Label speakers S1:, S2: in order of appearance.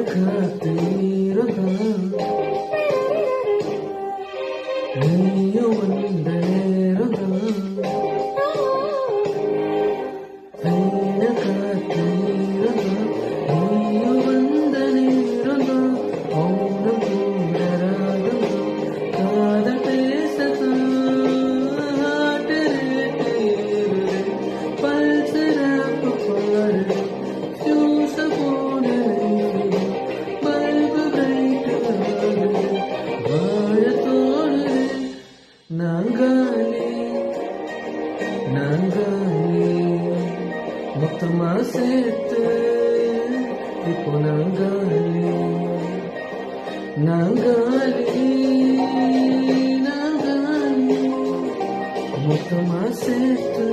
S1: காத்து நீரதான் நீயும் வந்த நேரதான் வீண காத்து நீரதான் நீயும் வந்த நேரதான் மௌனம் கூட ராகம்தான் காதல் பேசத்தான் பல்சரப்பு பாடு ஃபியூஸ போன பல்பு பிரைட் ஆகுது வாழ தோணுது நாங்காலே நாங்காலே மொத்தமா சேர்த்து இப்போ நாங்காலே நாங்காலே நாங்காலே மொத்தமா சேர்த்து